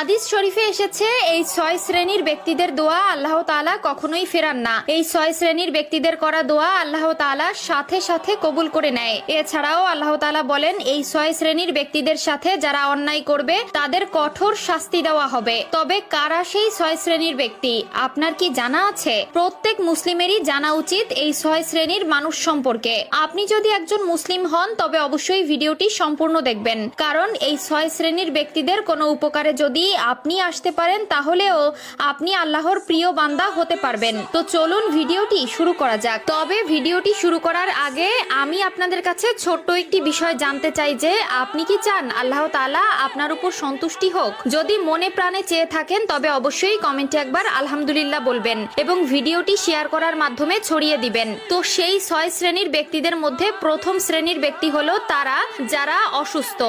হাদিস শরীফে এসেছে এই ৬ শ্রেণীর ব্যক্তিদের দোয়া আল্লাহ তাআলা কখনোই ফেরান না। এই ৬ শ্রেণীর ব্যক্তিদের করা দোয়া আল্লাহ তাআলা সাথে সাথে কবুল করে নেয়। এছাড়াও আল্লাহ তাআলা বলেন, এই ৬ শ্রেণীর ব্যক্তিদের সাথে যারা অন্যায় করবে তাদের কঠোর শাস্তি দেওয়া হবে। তবে কারা সেই ৬ শ্রেণীর ব্যক্তি আপনার কি জানা আছে? প্রত্যেক মুসলিমেরই জানা উচিত এই ৬ শ্রেণীর মানুষ সম্পর্কে। আপনি যদি একজন মুসলিম হন তবে অবশ্যই ভিডিওটি সম্পূর্ণ দেখবেন, কারণ এই ৬ শ্রেণীর ব্যক্তিদের কোনো উপকারে যদি আপনি আসতে পারেন তাহলেও আপনি আল্লাহর প্রিয় বান্দা হতে পারবেন। তো চলুন ভিডিওটি শুরু করা যাক। তবে ভিডিওটি শুরু করার আগে আমি আপনাদের কাছে ছোট্ট একটি বিষয় জানতে চাই যে আপনি কি চান আল্লাহ তাআলা আপনার উপর সন্তুষ্টি হোক? যদি মনে প্রাণে চেয়ে থাকেন তবে অবশ্যই কমেন্টে একবার আলহামদুলিল্লাহ বলবেন এবং ভিডিওটি শেয়ার করার মাধ্যমে ছড়িয়ে দিবেন। তো সেই ৬ শ্রেণীর ব্যক্তিদের মধ্যে প্রথম শ্রেণীর ব্যক্তি হলো তারা যারা অসুস্থ,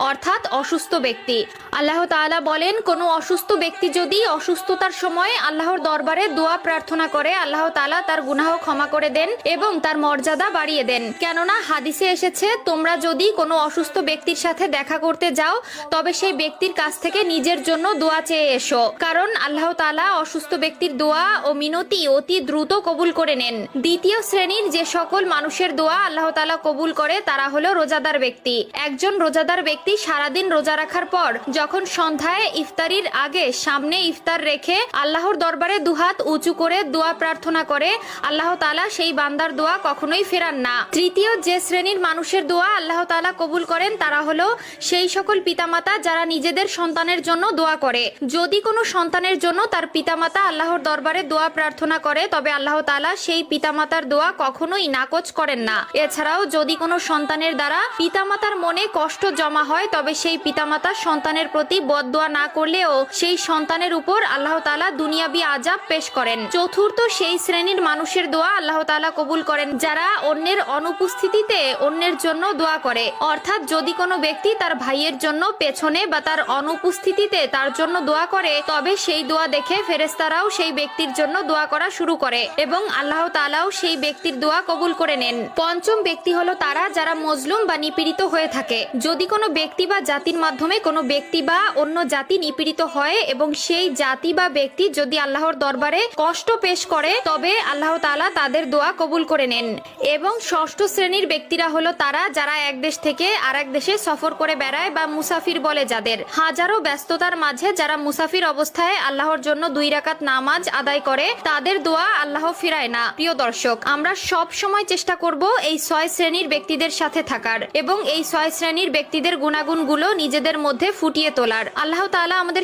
অর্থাৎ অসুস্থ ব্যক্তি। আল্লাহ তাআলা বলেন, কোনো অসুস্থ ব্যক্তি যদি অসুস্থতার সময় আল্লাহর দরবারে দোয়া প্রার্থনা করে আল্লাহ তাআলা তার গুনাহ ক্ষমা করে দেন এবং তার মর্যাদা বাড়িয়ে দেন। কেননা হাদিসে এসেছে, তোমরা যদি কোনো অসুস্থ ব্যক্তির সাথে দেখা করতে যাও তবে সেই ব্যক্তির কাছ থেকে নিজের জন্য দোয়া চেয়ে এসো, কারণ আল্লাহ তাআলা অসুস্থ ব্যক্তির দোয়া ও মিনতি অতি দ্রুত কবুল করে নেন। দ্বিতীয় শ্রেণীর যে সকল মানুষের দোয়া আল্লাহ তাআলা কবুল করে তারা হলো রোজাদার ব্যক্তি। একজন রোজাদার ব্যক্তি সারাদিন রোজা রাখার পর যখন সন্ধ্যায় ইফতারির আগে সামনে ইফতার রেখে আল্লাহর দরবারে দুহাত উঁচু করে দোয়া প্রার্থনা করে, আল্লাহ তাআলা সেই বান্দার দোয়া কখনোই ফেরান না। তৃতীয় যে শ্রেণীর মানুষের দোয়া আল্লাহ তাআলা কবুল করেন তারা হলো সেই সকল পিতামাতা যারা নিজেদের সন্তানের জন্য দোয়া করে। যদি কোনো সন্তানের জন্য তার পিতামাতা আল্লাহর দরবারে দোয়া প্রার্থনা করে তবে আল্লাহ তাআলা সেই পিতামাতার দোয়া কখনোই নাকচ করেন না। এছাড়াও যদি কোনো সন্তানের দ্বারা পিতামাতার মনে কষ্ট জমা হয় তবে সেই পিতামাতা সন্তানের প্রতি বদদোয়া না করলেও সেই সন্তানের উপর আল্লাহ তাআলা দুনিয়াবি আযাব পেশ করেন। চতুর্থ সেই শ্রেণীর মানুষের দোয়া আল্লাহ তাআলা কবুল করেন যারা অন্যের অনুপস্থিতিতে অন্যের জন্য দোয়া করে। অর্থাৎ যদি কোনো ব্যক্তি তার ভাইয়ের জন্য পেছনে বা তার অনুপস্থিতিতে তার জন্য দোয়া করে তবে সেই দোয়া দেখে ফেরেশতারাও সেই ব্যক্তির জন্য দোয়া করা শুরু করে এবং আল্লাহ তাআলাও সেই ব্যক্তির দোয়া কবুল করে নেন। পঞ্চম ব্যক্তি হলো তারা যারা মজলুম বা নিপীড়িত হয়ে থাকে। যদি কোনো ব্যক্তি বা জাতির মাধ্যমে কোনো ব্যক্তি বা অন্য জাতি নিপীড়িত হয় এবং সেই জাতি বা ব্যক্তি যদি আল্লাহর দরবারে কষ্ট পেশ করে তবে আল্লাহ তাআলা তাদের দোয়া কবুল করে নেন। এবং ষষ্ঠ শ্রেণীর ব্যক্তিরা হলো তারা যারা এক দেশ থেকে আরেক দেশে সফর করে বেড়ায় বা মুসাফির বলে যাদের। হাজারো ব্যস্ততার মাঝে যারা মুসাফির অবস্থায় আল্লাহর জন্য 2 রাকাত নামাজ আদায় করে তাদের দোয়া আল্লাহ ফিরায় না। প্রিয় দর্শক, আমরা সব সময় চেষ্টা করব এই 6 শ্রেণীর ব্যক্তিদের সাথে থাকার এবং এই 6 শ্রেণীর ব্যক্তিদের গুণাগুণগুলো নিজেদের মধ্যে ফুটিয়ে তোলার। আল্লাহ তাআলা আমাদের